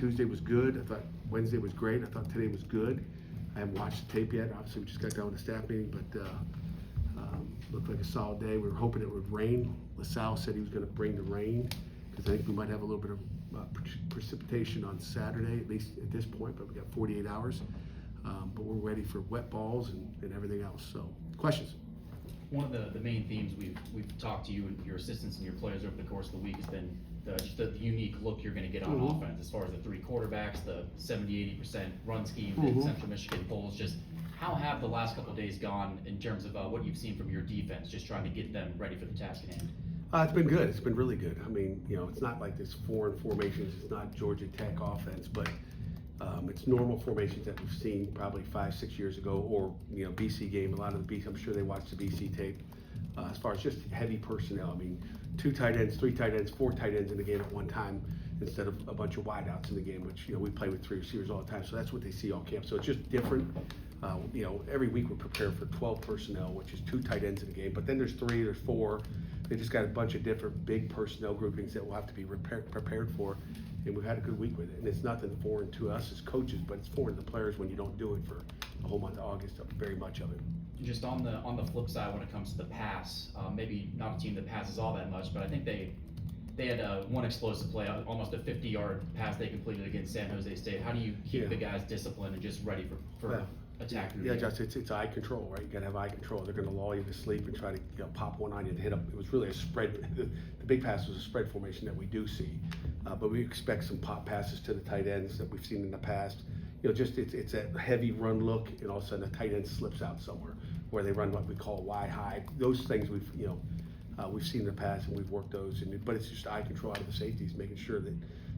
Tuesday was good. I thought Wednesday was great. I thought today was good. I haven't watched the tape yet. Obviously, we just got done with the staff meeting, but looked like a solid day. We were hoping it would rain. LaSalle said he was going to bring the rain because I think we might have a little bit of precipitation on Saturday, at least at this point, but we got 48 hours. But we're ready for wet balls and everything else. So, questions? One of the main themes we've talked to you and your assistants and your players over the course of the week has been just the unique look you're going to get on offense as far as the three quarterbacks, the 70-80% run scheme that Central Michigan pulls. Just how have the last couple of days gone in terms of what you've seen from your defense, just trying to get them ready for the task at hand? It's been good. It's been really good. I mean, it's not like this foreign formations. It's not Georgia Tech offense, but it's normal formations that we've seen probably 5-6 years ago, or BC game. A lot of the BC, I'm sure they watched the BC tape. As far as just heavy personnel, I mean, 2 tight ends, 3 tight ends, 4 tight ends in the game at one time instead of a bunch of wideouts in the game, which we play with 3 receivers all the time. So that's what they see all camp. So it's just different. Every week we're prepared for 12 personnel, which is 2 tight ends in the game. But then there's 3, there's 4. They just got a bunch of different big personnel groupings that we'll have to be prepared for. And we've had a good week with it. And it's nothing foreign to us as coaches, but it's foreign to the players when you don't do it for a whole month of August, very much of it. Just on the flip side, when it comes to the pass, maybe not a team that passes all that much, but I think they had one explosive play, almost a 50-yard pass they completed against San Jose State. How do you keep the guys disciplined and just ready for attack? Yeah, Josh, it's eye control, right? You gotta have eye control. They're gonna lull you to sleep and try to pop one on you and hit them. It was really a spread. The big pass was a spread formation that we do see, but we expect some pop passes to the tight ends that we've seen in the past. It's a heavy run look, and all of a sudden the tight end slips out somewhere where they run what we call Y high. Those things we've seen in the past, and we've worked those. But it's just eye control out of the safeties, making sure that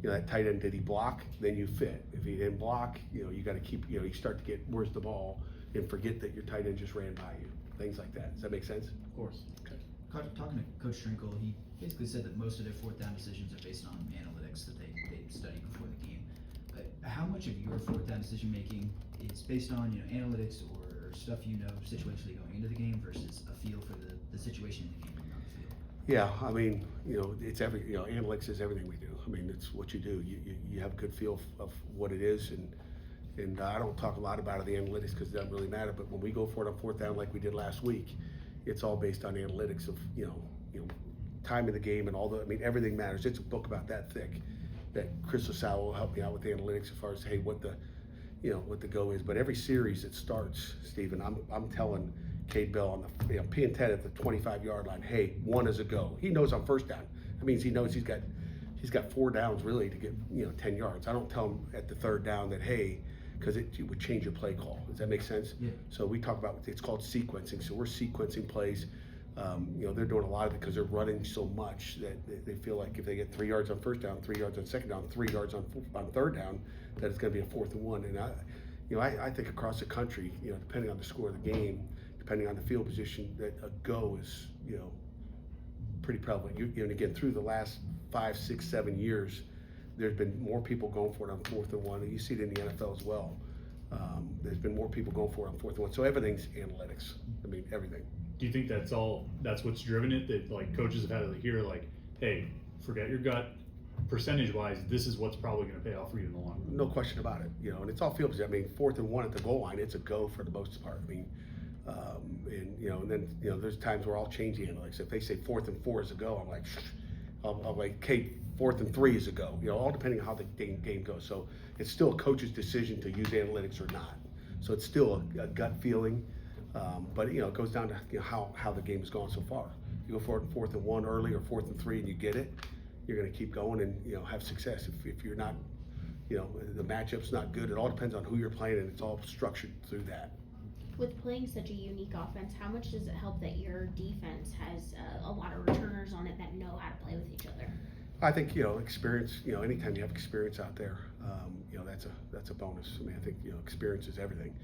that tight end, did he block? Then you fit. If he didn't block, you got to keep. You start to get where's the ball, and forget that your tight end just ran by you. Things like that. Does that make sense? Of course. Okay. Talking to Coach Trinkle, he basically said that most of their 4th down decisions are based on analytics that they studied before the game. But how much of your 4th down decision making is based on analytics or stuff situationally going into the game versus a feel for the situation in the game on the field? Yeah, I mean, it's analytics is everything we do. I mean, it's what you do. You have a good feel of what it is, and I don't talk a lot about the analytics because it doesn't really matter. But when we go for it on 4th down like we did last week, it's all based on analytics of time of the game and all the. I mean, everything matters. It's a book about that thick. That Chris LaSalle will help me out with the analytics as far as what the go is. But every series that starts, Stephen, I'm telling Cade Bell on the P and 10 at the 25-yard line, hey, 1 is a go. He knows on 1st down. That means he knows he's got 4 downs really to get 10 yards. I don't tell him at the 3rd down that hey, because it would change your play call. Does that make sense? Yeah. So we talk about it's called sequencing. So we're sequencing plays. They're doing a lot of it because they're running so much that they feel like if they get 3 yards on 1st down, 3 yards on 2nd down, 3 yards on 3rd down, that it's going to be a 4th and 1. And I think across the country, depending on the score of the game, depending on the field position, that a go is pretty prevalent. And again, through the last 5, 6, 7 years, there's been more people going for it on 4th and 1, and you see it in the NFL as well. There's been more people going for it on 4th and 1. So everything's analytics. I mean, everything. Do you think that's what's driven it, that like coaches have had to hear like, hey, forget your gut, percentage wise, this is what's probably going to pay off for you in the long run? No question about it. And it's all field position. I mean, 4th and 1 at the goal line, it's a go for the most part. I mean, and then there's times where I'll change the analytics. If they say 4th and 4 is a go, I'm like, I'll like, okay, 4th and 3 is a go. All depending on how the game goes. So it's still a coach's decision to use analytics or not. So it's still a gut feeling. But it goes down to how the game has gone so far. You go for it in 4th and 1 early or 4th and 3 and you get it, you're going to keep going and have success. If you're not, the matchup's not good. It all depends on who you're playing, and it's all structured through that. With playing such a unique offense, how much does it help that your defense has a lot of returners on it that know how to play with each other? I think experience. Anytime you have experience out there, that's a bonus. I mean, I think experience is everything.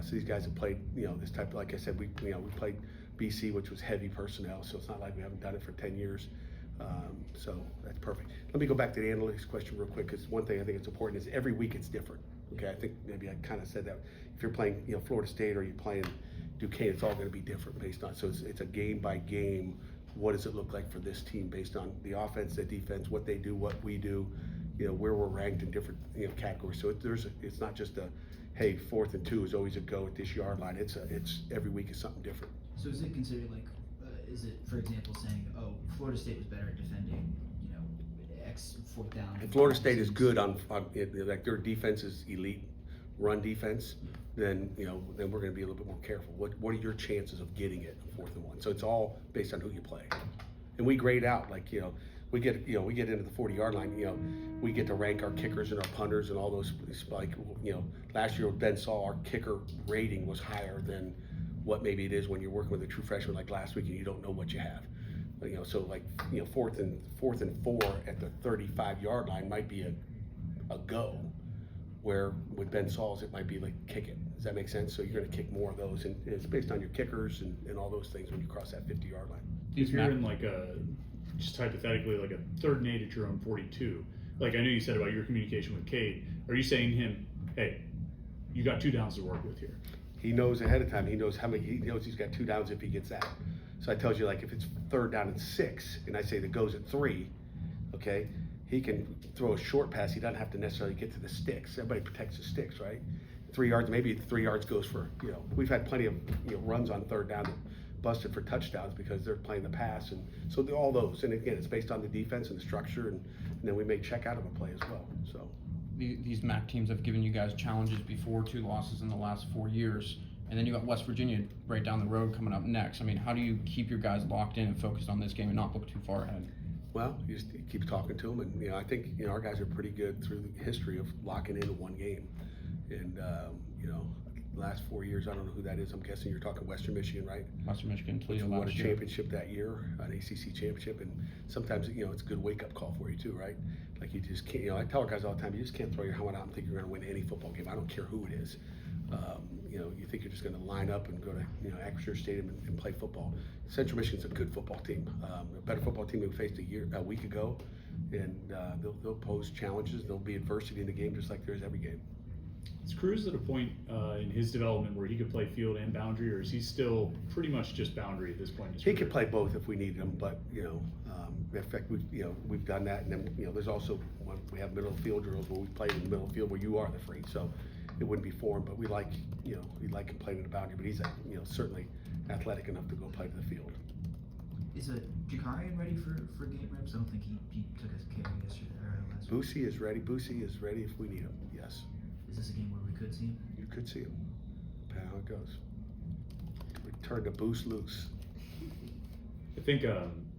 So these guys have played, this type. Like I said, we played BC, which was heavy personnel. So it's not like we haven't done it for 10 years. So that's perfect. Let me go back to the analytics question real quick, because one thing I think it's important is every week it's different. Okay, I think maybe I kind of said that. If you're playing, Florida State or you're playing Duquesne, it's all going to be different based on. So it's a game by game. What does it look like for this team based on the offense, the defense, what they do, what we do, where we're ranked in different, categories. So it's not just hey, 4th and 2 is always a go at this yard line. It's every week is something different. So is it considered like, is it, for example, saying, oh, Florida State was better at defending, X 4th down? If Florida State is good on like their defense is elite run defense, then then we're going to be a little bit more careful. What are your chances of getting it on 4th and 1? So it's all based on who you play, and we grade out like we get into the 40-yard line. We get to rank our kickers and our punters and all those. Like last year Ben saw our kicker rating was higher than what maybe it is when you're working with a true freshman like last week and you don't know what you have. So like 4th and 4 at the 35-yard line might be a go, where with Ben Saul's it might be like kick it. Does that make sense? So you're going to kick more of those, and it's based on your kickers and all those things when you cross that 50-yard line. If you're in like just hypothetically like a 3rd and 8 at your own 42, like I know you said about your communication with Cade, are you saying to him, hey, you got 2 downs to work with here? He knows ahead of time. He knows he knows he's got 2 downs if he gets that. So I tells you, like, if it's 3rd down and 6, and I say that goes at 3, okay, he can throw a short pass. He doesn't have to necessarily get to the sticks. Everybody protects the sticks, right? 3 yards, maybe 3 yards goes for, we've had plenty of runs on 3rd down that busted for touchdowns because they're playing the pass, and so all those. And again, it's based on the defense and the structure, and then we may check out of a play as well. So these MAC teams have given you guys challenges before, 2 losses in the last 4 years. And then you got West Virginia right down the road coming up next. I mean, how do you keep your guys locked in and focused on this game and not look too far ahead? Well, you just keep talking to them, and I think our guys are pretty good through the history of locking into one game. And the last 4 years, I don't know who that is. I'm guessing you're talking Western Michigan, right? Western Michigan, Which Toledo won a last year. championship that year, an ACC championship, and sometimes it's a good wake-up call for you too, right? Like you just can't. I tell our guys all the time, you just can't throw your helmet out and think you're going to win any football game. I don't care who it is. You think you're just going to line up and go to Acrisure Stadium and play football. Central Michigan's a good football team, a better football team than we faced a week ago, and they'll pose challenges. There'll be adversity in the game just like there is every game. Is Cruz at a point in his development where he could play field and boundary, or is he still pretty much just boundary at this point in his He career? could play both if we needed him, but in fact we've done that, and then there's also when we have middle field drills where we play in the middle field where you are the free, so it wouldn't be for him. But we like him playing in the boundary, but he's certainly athletic enough to go play to the field. Is Jakarian ready for game reps? I don't think he took a carry yesterday or last week. Boosie is ready. Boosie is ready if we need him. Yes, Is this a game where we could see him? you could see him. Depending on how it goes. We turn the boost loose. I think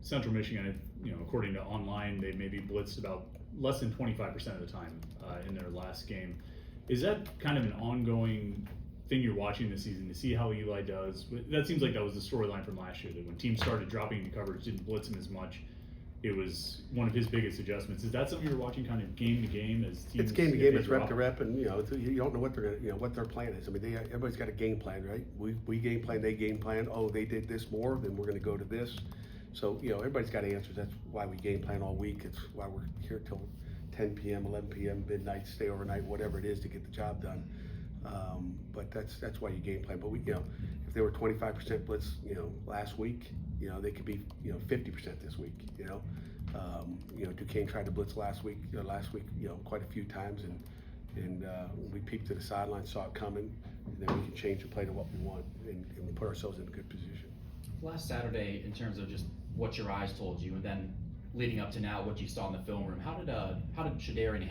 Central Michigan, according to online, they maybe blitzed about less than 25% of the time in their last game. Is that kind of an ongoing thing you're watching this season to see how Eli does? That seems like that was the storyline from last year, that when teams started dropping into coverage, didn't blitz him as much. It was one of his biggest adjustments. Is that something you're watching kind of game to game as teams? It's game to if game. they It's rep drop? to rep, and you don't know what they're gonna, what their plan is. I mean, everybody's got a game plan, right? We game plan, they game plan. Oh, they did this more, then we're gonna go to this. So everybody's got answers. That's why we game plan all week. It's why we're here till 10 p.m., 11 p.m., midnight, stay overnight, whatever it is to get the job done. But that's why you game plan. But if they were 25% blitz, last week, they could be, 50% this week. Duquesne tried to blitz last week, quite a few times, and we peeked to the sideline, saw it coming, and then we can change the play to what we want and put ourselves in a good position. Last Saturday, in terms of just what your eyes told you, and then leading up to now, what you saw in the film room, how did Shadarian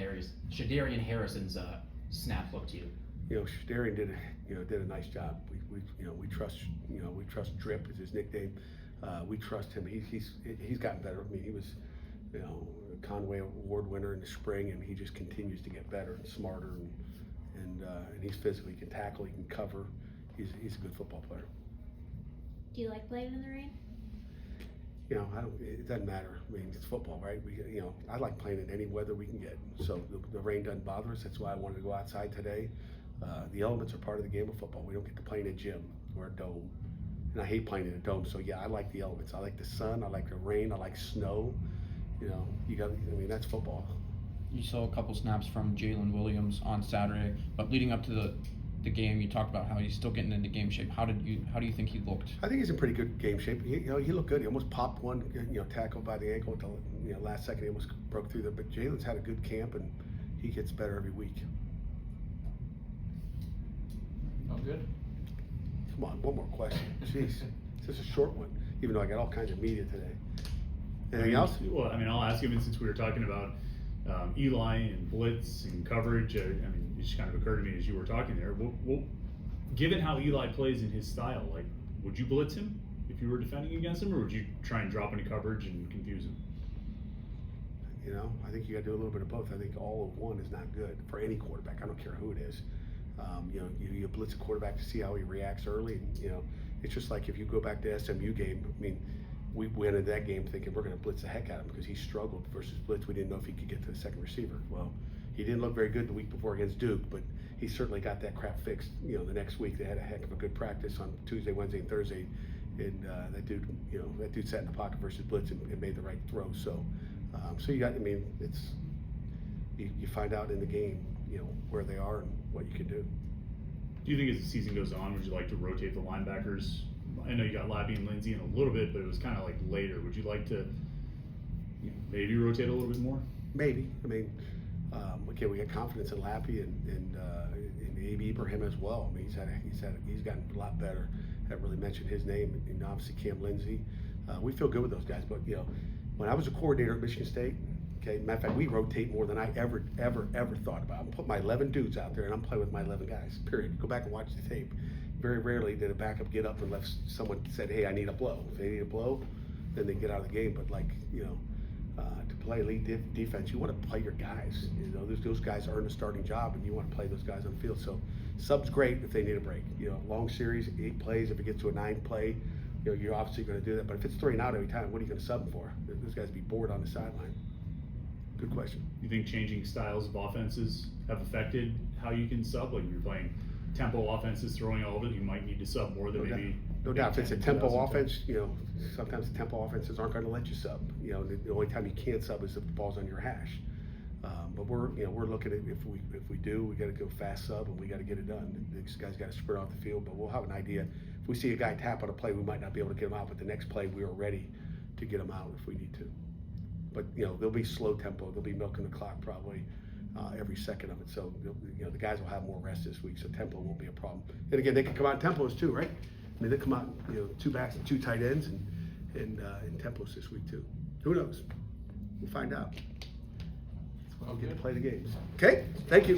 Harrison's snap look to you? Shadarian did a nice job. We trust Drip is his nickname. We trust him. He's gotten better. I mean, he was a Conway Award winner in the spring, and he just continues to get better and smarter, and he's physically, he can tackle, he can cover. He's a good football player. Do you like playing in the rain? It doesn't matter. I mean, it's football, right? I like playing in any weather we can get. So the rain doesn't bother us. That's why I wanted to go outside today. The elements are part of the game of football. We don't get to play in a gym or a dome. And I hate playing in a dome. So yeah, I like the elements. I like the sun. I like the rain. I like snow. That's football. You saw a couple snaps from Jalen Williams on Saturday, but leading up to the game, you talked about how he's still getting into game shape. How do you think he looked? I think he's in pretty good game shape. He looked good. He almost popped one, tackled by the ankle at the last second. He almost broke through there. But Jalen's had a good camp, and he gets better every week. Oh, good. Come on, one more question. Jeez, it's just a short one, even though I got all kinds of media today. Anything else? Well, I mean, I'll ask you, since we were talking about Eli and blitz and coverage, I mean, it just kind of occurred to me as you were talking there. Well, given how Eli plays in his style, like, would you blitz him if you were defending against him, or would you try and drop into coverage and confuse him? You know, I think you got to do a little bit of both. I think all of one is not good for any quarterback. I don't care who it is. You know, you blitz a quarterback to see how he reacts early. And, you know, it's just like if you go back to SMU game. I mean, we went into that game thinking we're going to blitz the heck out of him because he struggled versus blitz. We didn't know if he could get to the second receiver. Well, he didn't look very good the week before against Duke, but he certainly got that crap fixed. You know, the next week they had a heck of a good practice on Tuesday, Wednesday, and Thursday. And that dude sat in the pocket versus blitz and made the right throw. So, so you got. I mean, it's you find out in the game, you know, where they are and what you can do. Do you think as the season goes on, would you like to rotate the linebackers? I know you got Lappy and Lindsey in a little bit, but it was kind of like later. Would you like to maybe rotate a little bit more? Maybe. I mean, again, we got confidence in Lappy and Abe Ibrahim as well. I mean, he's gotten a lot better. I haven't really mentioned his name, and obviously Cam Lindsey. We feel good with those guys, but you know, when I was a coordinator at Michigan State, okay, matter of fact, we rotate more than I ever thought about. I'm putting my 11 dudes out there, and I'm playing with my 11 guys. Period. Go back and watch the tape. Very rarely did a backup get up unless someone said, "Hey, I need a blow." If they need a blow, then they get out of the game. But like, you know, to play elite defense, you want to play your guys. You know, those guys earn a starting job, and you want to play those guys on the field. So, sub's great if they need a break. You know, long series, 8 plays. If it gets to a 9 play, you know, you're obviously going to do that. But if it's 3 and out every time, what are you going to sub them for? Those guys be bored on the sideline. Good question. You think changing styles of offenses have affected how you can sub? Like you're playing tempo offenses, throwing all of it, you might need to sub more than maybe. No doubt. If it's a 10, tempo 2010. offense, you know, sometimes the tempo offenses aren't going to let you sub. You know, the only time you can't sub is if the ball's on your hash. But we're looking at if we do, we got to go fast sub and we got to get it done. These guys got to sprint off the field, but we'll have an idea. If we see a guy tap on a play, we might not be able to get him out, but the next play we are ready to get him out if we need to. But you know, there'll be slow tempo. They'll be milking the clock probably every second of it. So you know, the guys will have more rest this week, so tempo won't be a problem. And again, they can come out in tempos too, right? I mean, they come out, you know, 2 backs and 2 tight ends and in tempos this week too. Who knows? We'll find out. We'll get to play the games. Okay, thank you.